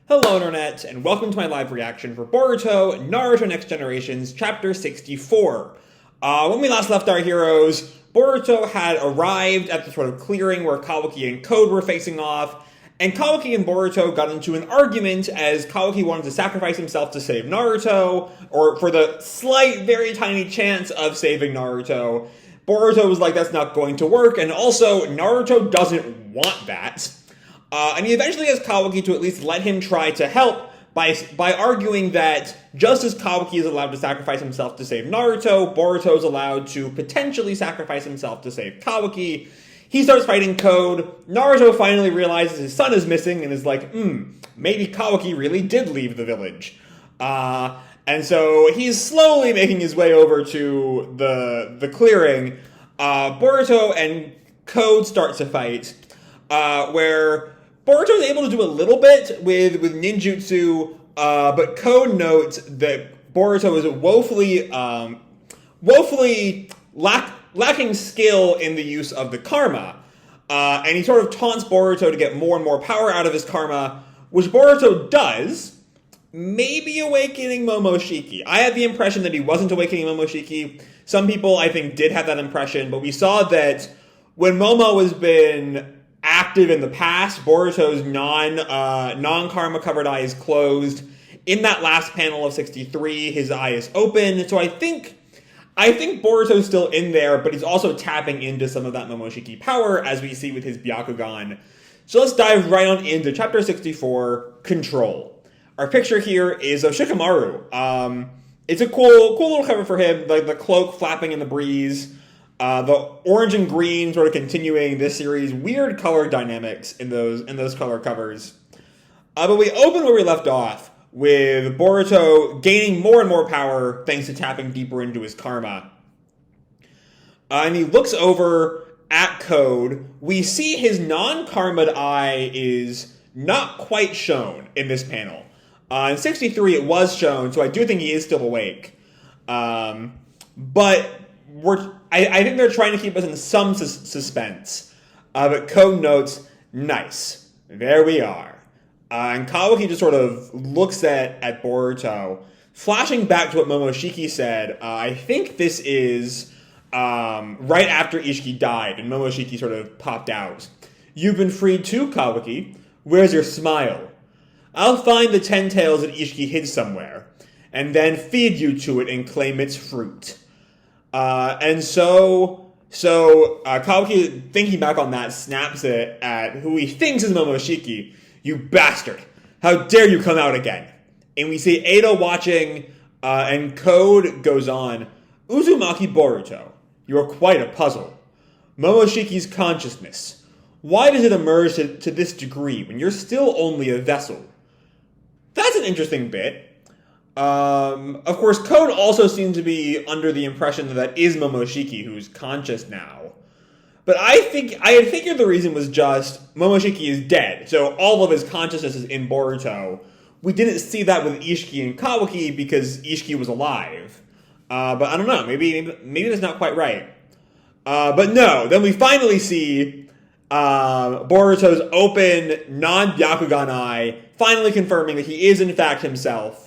Hello Internet, and welcome to my live reaction for Boruto, Naruto Next Generations, Chapter 64. When we last left our heroes, Boruto had arrived at the sort of clearing where Kawaki and Code were facing off, and Kawaki and Boruto got into an argument as Kawaki wanted to sacrifice himself to save Naruto, or for the slight, very tiny chance of saving Naruto. Boruto was like, that's not going to work, and also, Naruto doesn't want that. And he eventually has Kawaki to at least let him try to help by arguing that just as Kawaki is allowed to sacrifice himself to save Naruto, Boruto is allowed to potentially sacrifice himself to save Kawaki. He starts fighting Code. Naruto finally realizes his son is missing and is like, maybe Kawaki really did leave the village. And so he's slowly making his way over to the clearing. Boruto and Code start to fight, where Boruto is able to do a little bit with ninjutsu, but Code notes that Boruto is woefully lacking skill in the use of the karma. And he sort of taunts Boruto to get more and more power out of his karma, which Boruto does, maybe awakening Momoshiki. I had the impression that he wasn't awakening Momoshiki. Some people, I think, did have that impression, but we saw that when Momo has been active in the past, Boruto's non-karma covered eye is closed. In that last panel of 63, his eye is open. So I think Boruto's still in there, but he's also tapping into some of that Momoshiki power, as we see with his Byakugan. So let's dive right on into Chapter 64, Control. Our picture here is of Shikamaru. It's a cool little cover for him, like the cloak flapping in the breeze. The orange and green sort of continuing this series' weird color dynamics in those color covers. But we open where we left off, with Boruto gaining more and more power thanks to tapping deeper into his karma. And he looks over at Code. We see his non-karma'd eye is not quite shown in this panel. In 63 it was shown, so I do think he is still awake. But I think they're trying to keep us in some suspense. But Code notes, nice. There we are. And Kawaki just sort of looks at Boruto, flashing back to what Momoshiki said. I think this is right after Ishiki died, and Momoshiki sort of popped out. You've been freed too, Kawaki. Where's your smile? I'll find the 10 tails that Ishiki hid somewhere, and then feed you to it and claim its fruit. And so Kawaki, thinking back on that, snaps it at who he thinks is Momoshiki. You bastard! How dare you come out again? And we see Ada watching, and Code goes on, Uzumaki Boruto, you are quite a puzzle. Momoshiki's consciousness. Why does it emerge to this degree when you're still only a vessel? That's an interesting bit. Of course, Code also seems to be under the impression that is Momoshiki who's conscious now. But I had figured the reason was just Momoshiki is dead, so all of his consciousness is in Boruto. We didn't see that with Ishiki and Kawaki because Ishiki was alive. But I don't know, maybe that's not quite right. But no, then we finally see Boruto's open, non-Byakugan eye, finally confirming that he is in fact himself.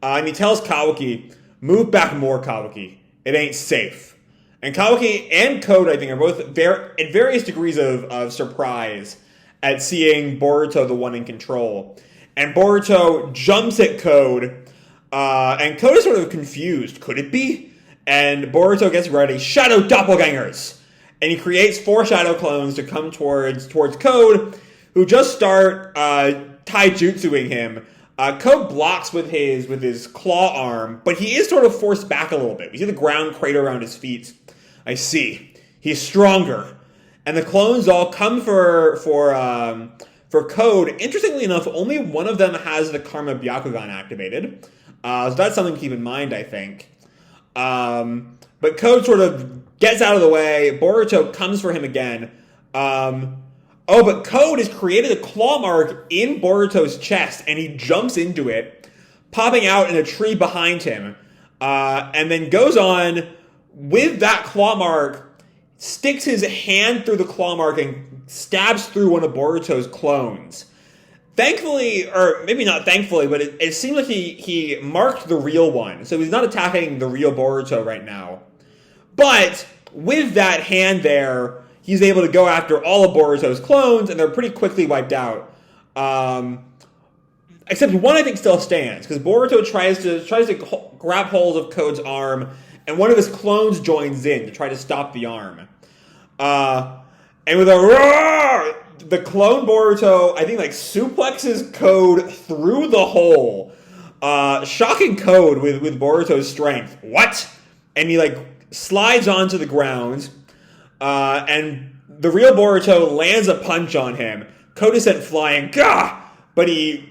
And he tells Kawaki, move back more, Kawaki. It ain't safe. And Kawaki and Code, I think, are both at various degrees of surprise at seeing Boruto the one in control. And Boruto jumps at Code, and Code is sort of confused. Could it be? And Boruto gets ready. Shadow doppelgangers! And he creates 4 shadow clones to come towards Code, who just start taijutsuing him. Code blocks with his claw arm, but he is sort of forced back a little bit. We see the ground crater around his feet. I see. He's stronger. And the clones all come for Code. Interestingly enough, only one of them has the Karma Byakugan activated. So that's something to keep in mind, I think. But Code sort of gets out of the way. Boruto comes for him again. But Code has created a claw mark in Boruto's chest, and he jumps into it, popping out in a tree behind him, and then goes on with that claw mark, sticks his hand through the claw mark and stabs through one of Boruto's clones. Thankfully, or maybe not thankfully, but it seemed like he marked the real one. So he's not attacking the real Boruto right now. But with that hand there, he's able to go after all of Boruto's clones, and they're pretty quickly wiped out. Except one, I think, still stands, because Boruto tries to grab hold of Code's arm, and one of his clones joins in to try to stop the arm. And with a roar, the clone Boruto, I think, like, suplexes Code through the hole, shocking Code with Boruto's strength. What? And he, like, slides onto the ground, and the real Boruto lands a punch on him. Code is sent flying, gah! But he,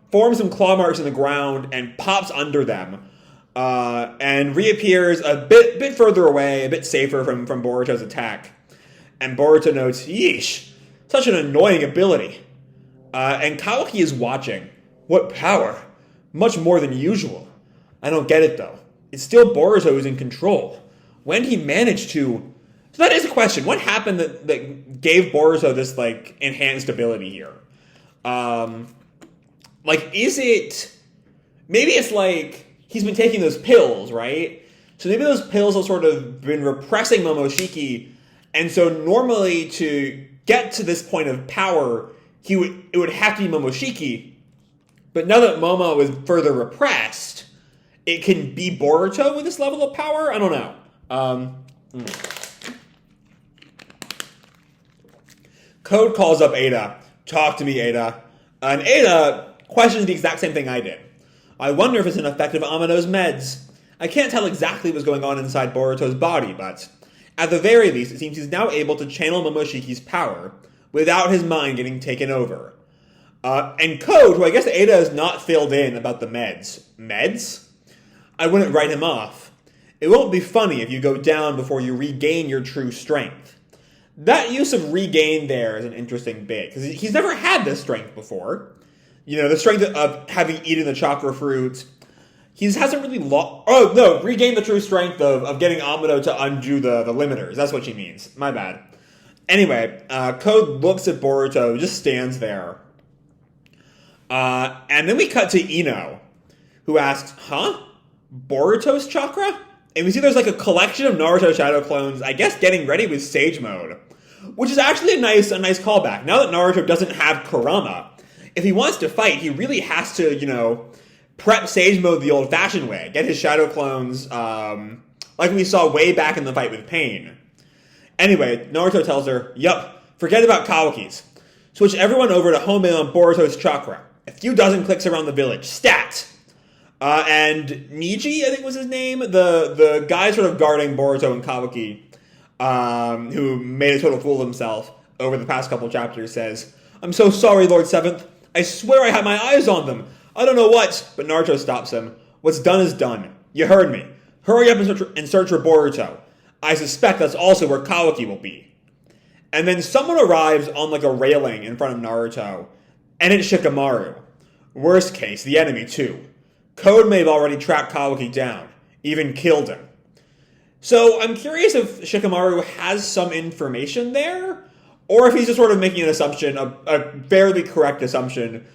forms some claw marks in the ground and pops under them, and reappears a bit further away, a bit safer from Boruto's attack. And Boruto notes, yeesh, such an annoying ability. And Kawaki is watching. What power? Much more than usual. I don't get it, though. It's still Boruto who's in control. When did he manage to... So that is a question. What happened that gave Boruto this, like, enhanced ability here? Is it... Maybe it's like he's been taking those pills, right? So maybe those pills have sort of been repressing Momoshiki, and so normally to get to this point of power, it would have to be Momoshiki. But now that Momo is further repressed, it can be Boruto with this level of power? I don't know. Code calls up Ada. Talk to me, Ada. And Ada questions the exact same thing I did. I wonder if it's an effect of Amano's meds. I can't tell exactly what's going on inside Boruto's body, but at the very least, it seems he's now able to channel Momoshiki's power without his mind getting taken over. And Code, who I guess Ada is not filled in about the meds. Meds? I wouldn't write him off. It won't be funny if you go down before you regain your true strength. That use of regain there is an interesting bit, because he's never had this strength before. The strength of having eaten the chakra fruit. He hasn't really regained the true strength of getting Amano to undo the limiters. That's what she means. My bad. Anyway, Code looks at Boruto, just stands there. And then we cut to Ino, who asks, huh? Boruto's chakra? And we see there's like a collection of Naruto Shadow clones, I guess getting ready with Sage Mode. Which is actually a nice callback. Now that Naruto doesn't have Kurama, if he wants to fight, he really has to, prep Sage Mode the old-fashioned way. Get his Shadow clones, like we saw way back in the fight with Pain. Anyway, Naruto tells her, yup, forget about Kawaki's. Switch everyone over to home in on Boruto's chakra. A few dozen clicks around the village. Stat! And Niji, I think was his name, the guy sort of guarding Boruto and Kawaki, who made a total fool of himself over the past couple chapters, says, I'm so sorry, Lord Seventh. I swear I had my eyes on them. I don't know what, but Naruto stops him. What's done is done. You heard me. Hurry up and search for Boruto. I suspect that's also where Kawaki will be. And then someone arrives on like a railing in front of Naruto, and it's Shikamaru. Worst case, the enemy too. Code may have already tracked Kawaki down, even killed him. So I'm curious if Shikamaru has some information there, or if he's just sort of making an assumption, a fairly correct assumption,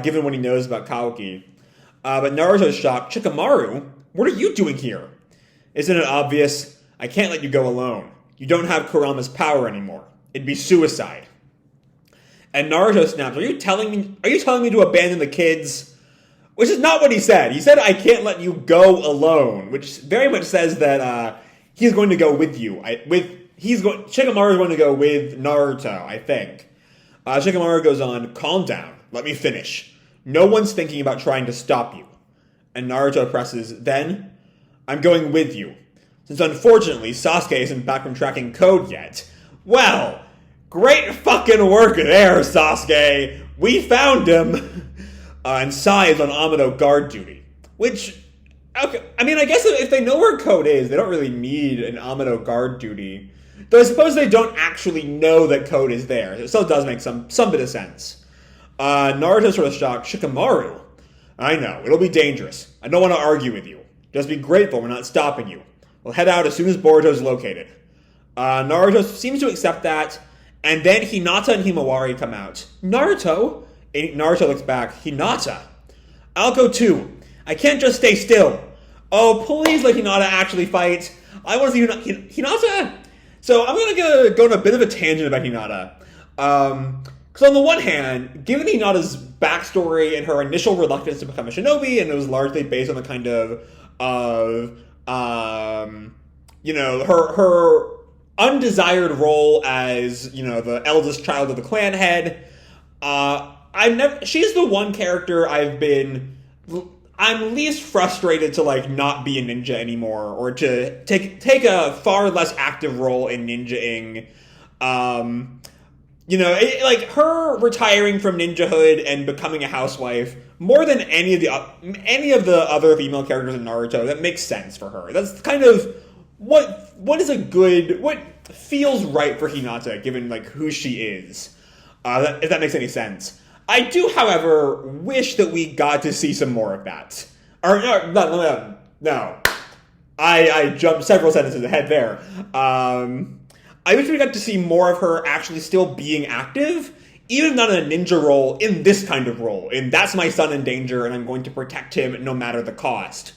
given what he knows about Kawaki. But Naruto's shocked. Shikamaru, what are you doing here? Isn't it obvious? I can't let you go alone. You don't have Kurama's power anymore. It'd be suicide. And Naruto snaps, Are you telling me to abandon the kids? Which is not what he said. He said, I can't let you go alone, which very much says that he's going to go with you. Shikamaru is going to go with Naruto, I think. Shikamaru goes on, calm down. Let me finish. No one's thinking about trying to stop you. And Naruto presses, then, I'm going with you. Since unfortunately, Sasuke isn't back from tracking Code yet. Well, great fucking work there, Sasuke. We found him. And Sai is on Amano guard duty. Which, okay, I mean, I guess if they know where Code is, they don't really need an Amano guard duty. Though I suppose they don't actually know that Code is there. It still does make some bit of sense. Naruto's sort of shocked. Shikamaru? I know, it'll be dangerous. I don't want to argue with you. Just be grateful we're not stopping you. We'll head out as soon as Boruto's located. Naruto seems to accept that, And then Hinata and Himawari come out. Naruto? And Naruto looks back. Hinata? I'll go too. I can't just stay still. Oh, please let Hinata actually fight. I want to see Hinata. So I'm going to go on a bit of a tangent about Hinata. Because on the one hand, given Hinata's backstory and her initial reluctance to become a shinobi, and it was largely based on the kind of her undesired role as, the eldest child of the clan head, she's the one character I'm least frustrated to, not be a ninja anymore, or to take a far less active role in ninjaing. Her retiring from ninjahood and becoming a housewife, more than any of the other female characters in Naruto, that makes sense for her. That's kind of what feels right for Hinata, given, who she is. If that makes any sense. I do, however, wish that we got to see some more of that. No. I jumped several sentences ahead there. I wish we got to see more of her actually still being active, even if not in a ninja role, in this kind of role. And that's my son in danger, and I'm going to protect him no matter the cost.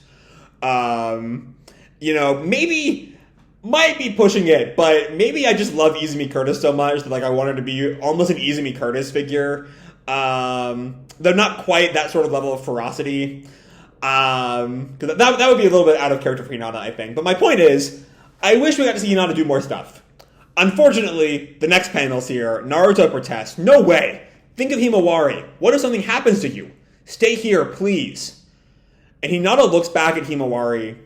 Maybe... might be pushing it, but maybe I just love Izumi Curtis so much that I wanted to be almost an Izumi Curtis figure. Though not quite that sort of level of ferocity. Because that would be a little bit out of character for Hinata, I think. But my point is, I wish we got to see Hinata do more stuff. Unfortunately, the next panel's here. Naruto protests. No way! Think of Himawari. What if something happens to you? Stay here, please. And Hinata looks back at Himawari,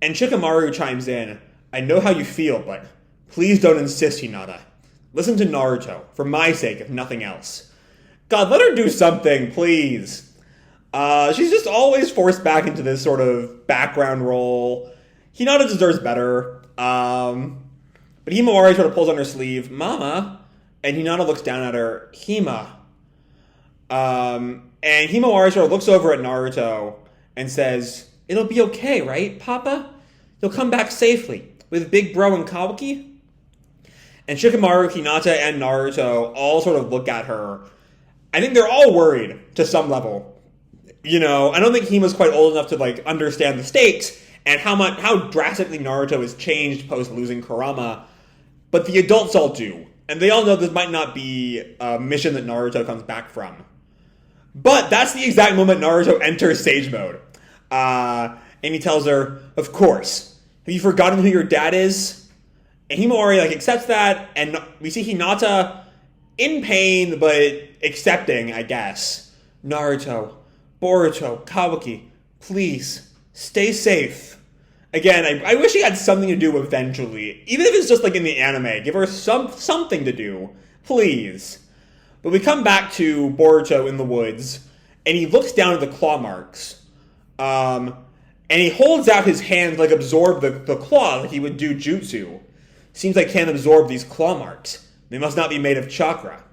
and Shikamaru chimes in. I know how you feel, but please don't insist, Hinata. Listen to Naruto, for my sake, if nothing else. God, let her do something, please. She's just always forced back into this sort of background role. Hinata deserves better. But Himawari sort of pulls on her sleeve, Mama, and Hinata looks down at her, Hima. And Himawari sort of looks over at Naruto and says, it'll be okay, right, Papa? You'll come back safely. With Big Bro and Kawaki? And Shikamaru, Hinata, and Naruto all sort of look at her. I think they're all worried to some level. I don't think Hima's quite old enough to, understand the stakes and how drastically Naruto has changed post-losing Kurama. But the adults all do. And they all know this might not be a mission that Naruto comes back from. But that's the exact moment Naruto enters Sage Mode. And he tells her, of course. Have you forgotten who your dad is? And Himawari, accepts that, and we see Hinata in pain, but accepting, I guess. Naruto, Boruto, Kawaki, please, stay safe. Again, I wish he had something to do eventually. Even if it's just, in the anime. Give her something to do. Please. But we come back to Boruto in the woods, and he looks down at the claw marks. And he holds out his hands absorb the claw like he would do jutsu. Seems like can't absorb these claw marks. They must not be made of chakra.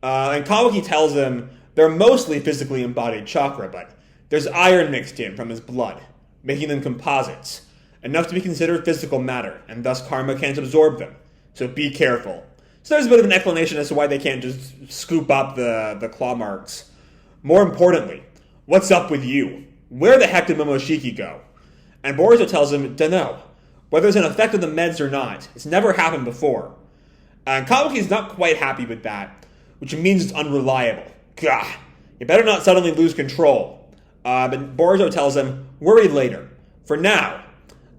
And Kawaki tells him they're mostly physically embodied chakra, but there's iron mixed in from his blood, making them composites, enough to be considered physical matter, and thus karma can't absorb them. So be careful. So there's a bit of an explanation as to why they can't just scoop up the claw marks. More importantly, what's up with you? Where the heck did Momoshiki go? And Boruto tells him, dunno. Whether it's an effect of the meds or not, it's never happened before. And Kawaki's not quite happy with that, which means it's unreliable. Gah! You better not suddenly lose control. But Boruto tells him, worry later. For now,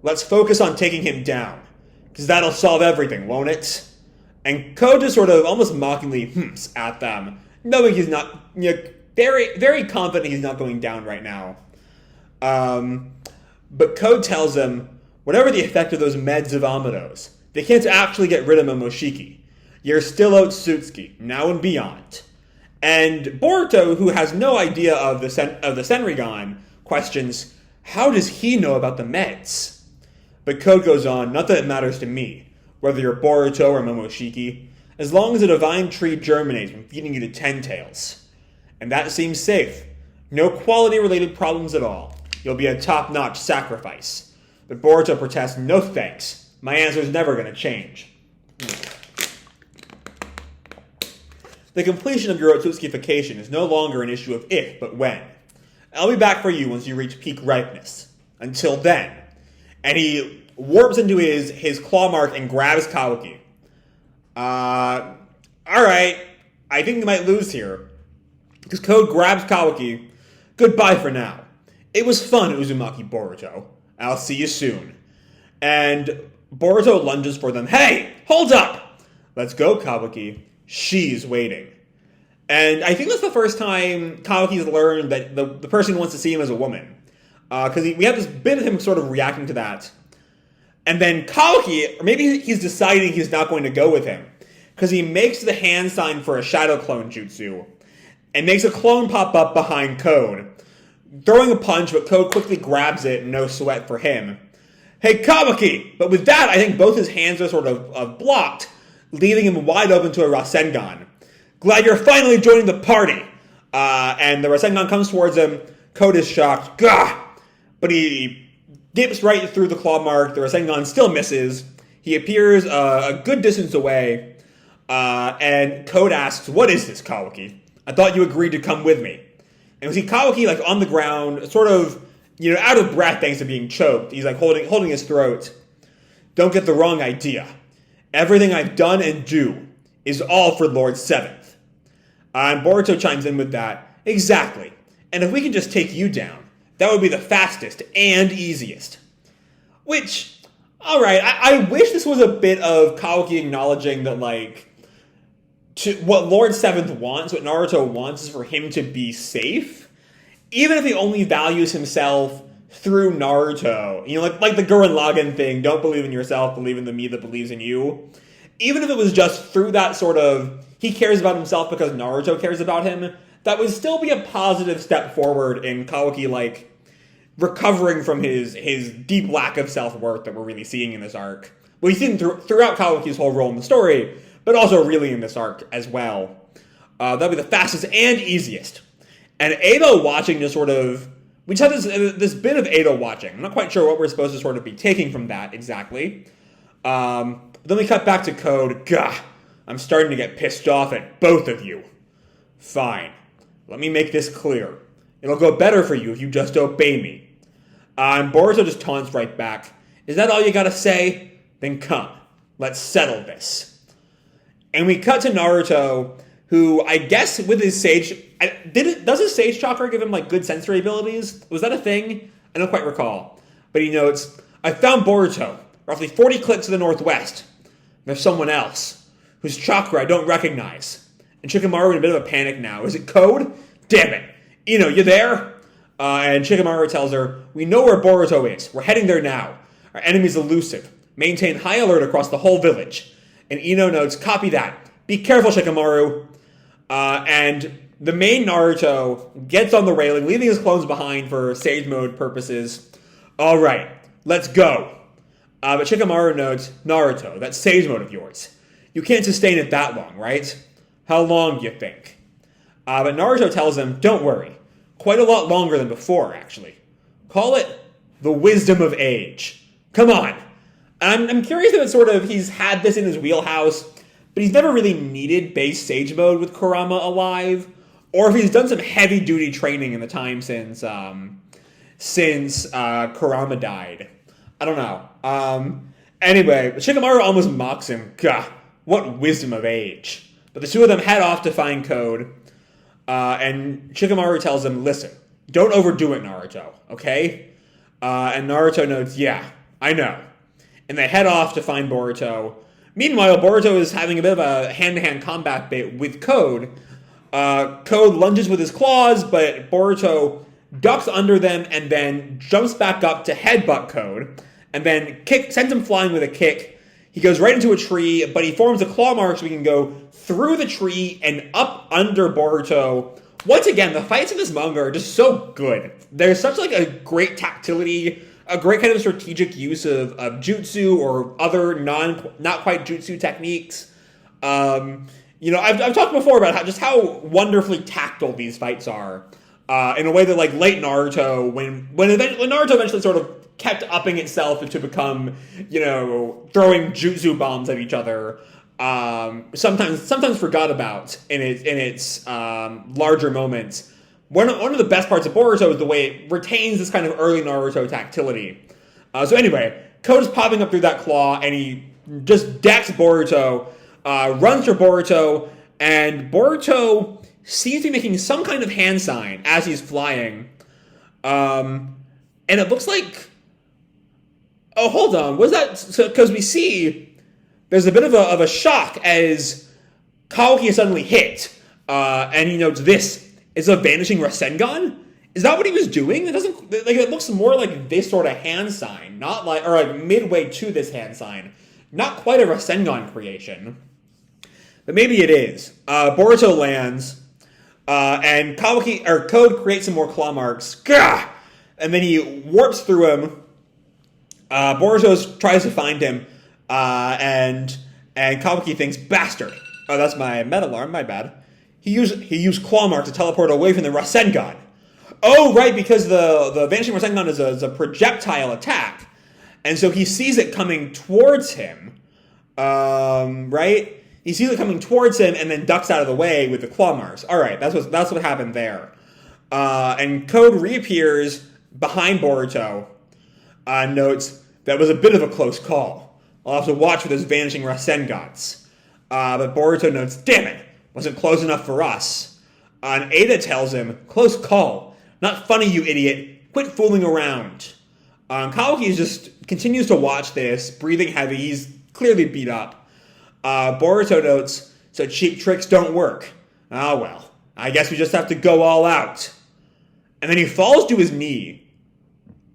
let's focus on taking him down. Because that'll solve everything, won't it? And Code just sort of almost mockingly hmps at them, knowing he's not, very, very confident he's not going down right now. But Code tells him, whatever the effect of those meds of Amado's, they can't actually get rid of Momoshiki. You're still Otsutsuki, now and beyond. And Boruto, who has no idea of the Senrigan, questions, how does he know about the meds? But Code goes on, not that it matters to me, whether you're Boruto or Momoshiki, as long as a divine tree germinates from feeding you to 10 tails. And that seems safe. No quality-related problems at all. You'll be a top-notch sacrifice. But Boruto protests, no thanks. My answer's never going to change. The completion of your Otsutsukification is no longer an issue of if, but when. I'll be back for you once you reach peak ripeness. Until then. And he warps into his claw mark and grabs Kawaki. Alright. I think you might lose here. Because Code grabs Kawaki. Goodbye for now. It was fun, Uzumaki Boruto. I'll see you soon. And Boruto lunges for them. Hey! Hold up! Let's go, Kawaki. She's waiting. And I think that's the first time Kawaki's learned that the person wants to see him as a woman. Because we have this bit of him sort of reacting to that. And then Kawaki, or maybe he's deciding he's not going to go with him. Because he makes the hand sign for a shadow clone jutsu. And makes a clone pop up behind Code. Throwing a punch, but Code quickly grabs it, no sweat for him. Hey, Kawaki! But with that, I think both his hands are sort of blocked, leaving him wide open to a Rasengan. Glad you're finally joining the party! And the Rasengan comes towards him. Code is shocked. Gah! But he dips right through the claw mark. The Rasengan still misses. He appears a good distance away. And Code asks, what is this, Kawaki? I thought you agreed to come with me. And we see Kawaki like on the ground, sort of, out of breath thanks to being choked. He's like holding his throat. Don't get the wrong idea. Everything I've done and do is all for Lord Seventh. And Boruto chimes in with that. Exactly. And if we can just take you down, that would be the fastest and easiest. Which, alright, I wish this was a bit of Kawaki acknowledging that, what Lord Seventh wants, what Naruto wants, is for him to be safe. Even if he only values himself through Naruto. Like the Gurren Lagann thing, don't believe in yourself, believe in the me that believes in you. Even if it was just through that sort of, he cares about himself because Naruto cares about him, that would still be a positive step forward in Kawaki, recovering from his deep lack of self-worth that we're really seeing in this arc. Well, you've seen throughout Kawaki's whole role in the story, but also really in this arc as well. That'll be the fastest and easiest. And Edo watching just sort of... We just had this bit of Edo watching. I'm not quite sure what we're supposed to sort of be taking from that exactly. Then we cut back to Code. Gah, I'm starting to get pissed off at both of you. Fine. Let me make this clear. It'll go better for you if you just obey me. And Boruto just taunts right back. Is that all you gotta say? Then come. Let's settle this. And we cut to Naruto, who I guess with his sage... Does his sage chakra give him good sensory abilities? Was that a thing? I don't quite recall. But he notes, I found Boruto, roughly 40 clicks to the northwest. There's someone else, whose chakra I don't recognize. And Shikamaru in a bit of a panic now. Is it Code? Damn it. Ino, you there? And Shikamaru tells her, we know where Boruto is. We're heading there now. Our enemy's elusive. Maintain high alert across the whole village. And Ino notes, copy that. Be careful, Shikamaru. And the main Naruto gets on the railing, leaving his clones behind for sage mode purposes. Alright, let's go. But Shikamaru notes, Naruto, that sage mode of yours. You can't sustain it that long, right? How long do you think? But Naruto tells him, don't worry. Quite a lot longer than before, actually. Call it the wisdom of age. Come on. I'm curious if he's had this in his wheelhouse, but he's never really needed base sage mode with Kurama alive, or if he's done some heavy-duty training in the time since Kurama died. I don't know. Anyway, Shikamaru almost mocks him. Gah, what wisdom of age. But the two of them head off to find Code, and Shikamaru tells him, listen, don't overdo it, Naruto, okay? And Naruto notes, yeah, I know. And they head off to find Boruto. Meanwhile, Boruto is having a bit of a hand-to-hand combat bit with Code. Code lunges with his claws, but Boruto ducks under them and then jumps back up to headbutt Code, and then sends him flying with a kick. He goes right into a tree, but he forms a claw mark so we can go through the tree and up under Boruto. Once again, the fights in this manga are just so good. There's such a great tactility, a great kind of strategic use of jutsu or other not quite jutsu techniques. I've talked before about how wonderfully tactile these fights are. In a way that late Naruto, when Naruto eventually sort of kept upping itself to become, throwing jutsu bombs at each other, sometimes forgot about in its larger moments. One of the best parts of Boruto is the way it retains this kind of early Naruto tactility. So anyway, Code is popping up through that claw, and he just decks Boruto, runs for Boruto, and Boruto seems to be making some kind of hand sign as he's flying. And it looks like... Oh, hold on. Was that... Because we see there's a bit of a shock as Kawaki is suddenly hit. And he notes this is a vanishing Rasengan? Is that what he was doing? It doesn't... Like, it looks more like this sort of hand sign. Not like... Or like midway to this hand sign. Not quite a Rasengan creation. But maybe it is. Boruto lands... and Code creates some more claw marks. Gah! And then he warps through him. Boruto tries to find him. And Kawaki thinks, bastard. Oh, that's my Metalarm, my bad. He used claw mark to teleport away from the Rasengan. Oh, right, because the Vanishing Rasengan is a projectile attack. And so he sees it coming towards him. Right? He sees it coming towards him and then ducks out of the way with the claw marks. All right, that's what happened there. And Code reappears behind Boruto. Notes that was a bit of a close call. I'll have to watch for those vanishing Rasengans. But Boruto notes, damn it, wasn't close enough for us. And Ada tells him, close call. Not funny, you idiot. Quit fooling around. Kawaki just continues to watch this, breathing heavy. He's clearly beat up. Boruto notes, so cheap tricks don't work. Ah, well, I guess we just have to go all out. And then he falls to his knee.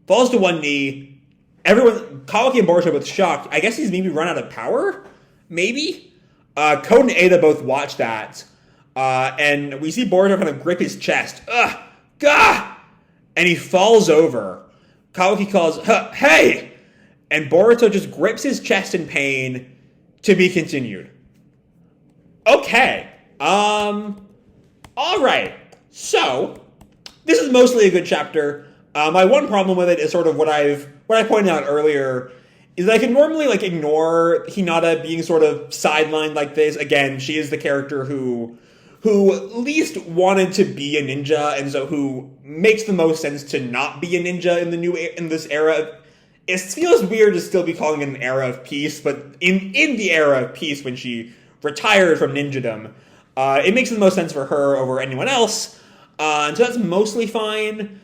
Falls to one knee. Kawaki and Boruto are both shocked. I guess he's maybe run out of power? Maybe? Code and Ada both watch that. And we see Boruto kind of grip his chest. Ugh! Gah! And he falls over. Kawaki calls, hey! And Boruto just grips his chest in pain. To be continued. Okay. Alright. So, this is mostly a good chapter. My one problem with it is sort of what I pointed out earlier, is that I can normally ignore Hinata being sort of sidelined like this. Again, she is the character who least wanted to be a ninja, and so who makes the most sense to not be a ninja in this era. It feels weird to still be calling it an era of peace, but in the era of peace, when she retired from ninjadom, it makes the most sense for her over anyone else, and so that's mostly fine.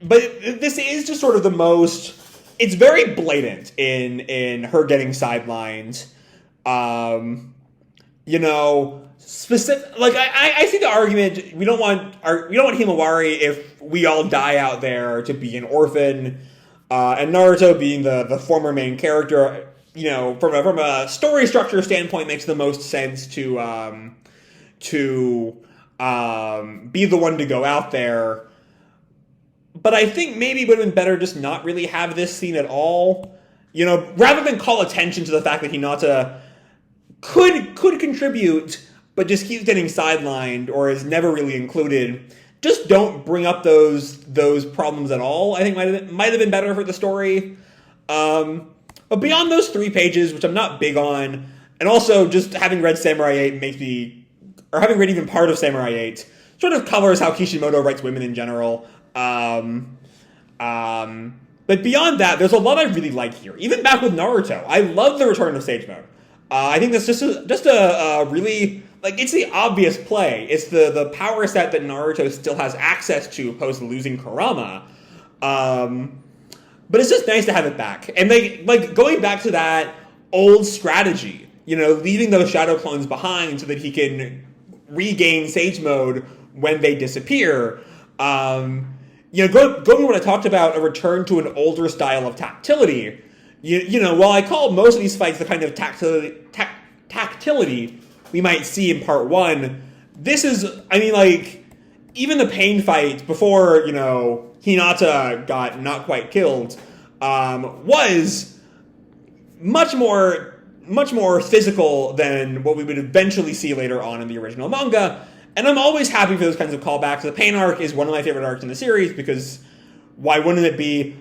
But this is just sort of the most... It's very blatant in her getting sidelined. Specific... I see the argument, we don't want Himawari, if we all die out there, to be an orphan. And Naruto being the former main character, from a story structure standpoint, makes the most sense to be the one to go out there. But I think maybe it would have been better just not really have this scene at all. Rather than call attention to the fact that Hinata could contribute, but just keeps getting sidelined or is never really included. Just don't bring up those problems at all. I think might have been better for the story. But beyond those 3 pages, which I'm not big on, and also just having read Samurai 8 having read even part of Samurai 8, sort of covers how Kishimoto writes women in general. But beyond that, there's a lot I really like here. Even back with Naruto, I love the return of Sage Mode. I think that's just a really... it's the obvious play. It's the power set that Naruto still has access to post losing Kurama. But it's just nice to have it back. And going back to that old strategy, leaving those shadow clones behind so that he can regain Sage Mode when they disappear. Going to what I talked about, a return to an older style of tactility. While I call most of these fights the kind of tactility we might see in part 1, this is, even the pain fight before, Hinata got not quite killed, was much more physical than what we would eventually see later on in the original manga. And I'm always happy for those kinds of callbacks. The pain arc is one of my favorite arcs in the series, because why wouldn't it be?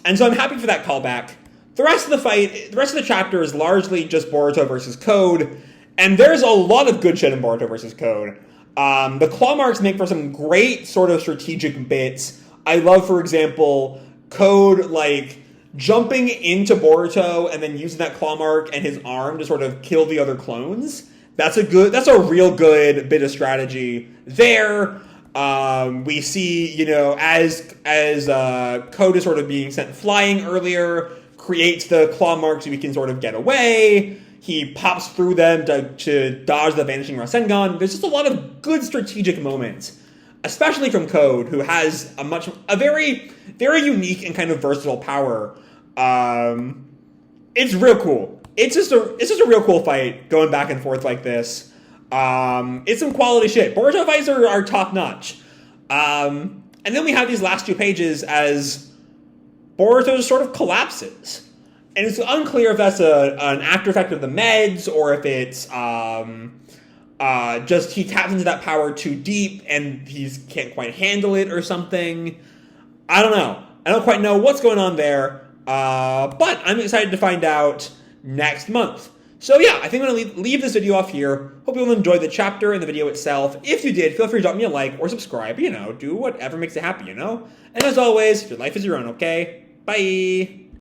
And so I'm happy for that callback. the rest of the chapter is largely just Boruto versus Code, and there's a lot of good shit in Boruto versus Code. The claw marks make for some great sort of strategic bits. I love, for example, Code, like, jumping into Boruto and then using that claw mark and his arm to sort of kill the other clones. That's a real good bit of strategy there. We see, as Code is sort of being sent flying earlier, creates the claw marks so he can sort of get away. He pops through them to dodge the Vanishing Rasengan. There's just a lot of good strategic moments, especially from Code, who has a very, very unique and kind of versatile power. It's real cool. It's just a real cool fight going back and forth like this. It's some quality shit. Boruto fights are top notch. And then we have these last 2 pages as Boruto just sort of collapses. And it's unclear if that's an after effect of the meds or if it's just he taps into that power too deep and he can't quite handle it or something. I don't know. I don't quite know what's going on there. But I'm excited to find out next month. So yeah, I think I'm going to leave this video off here. Hope you all enjoyed the chapter and the video itself. If you did, feel free to drop me a like or subscribe. Do whatever makes you happy, And as always, your life is your own, okay? Bye!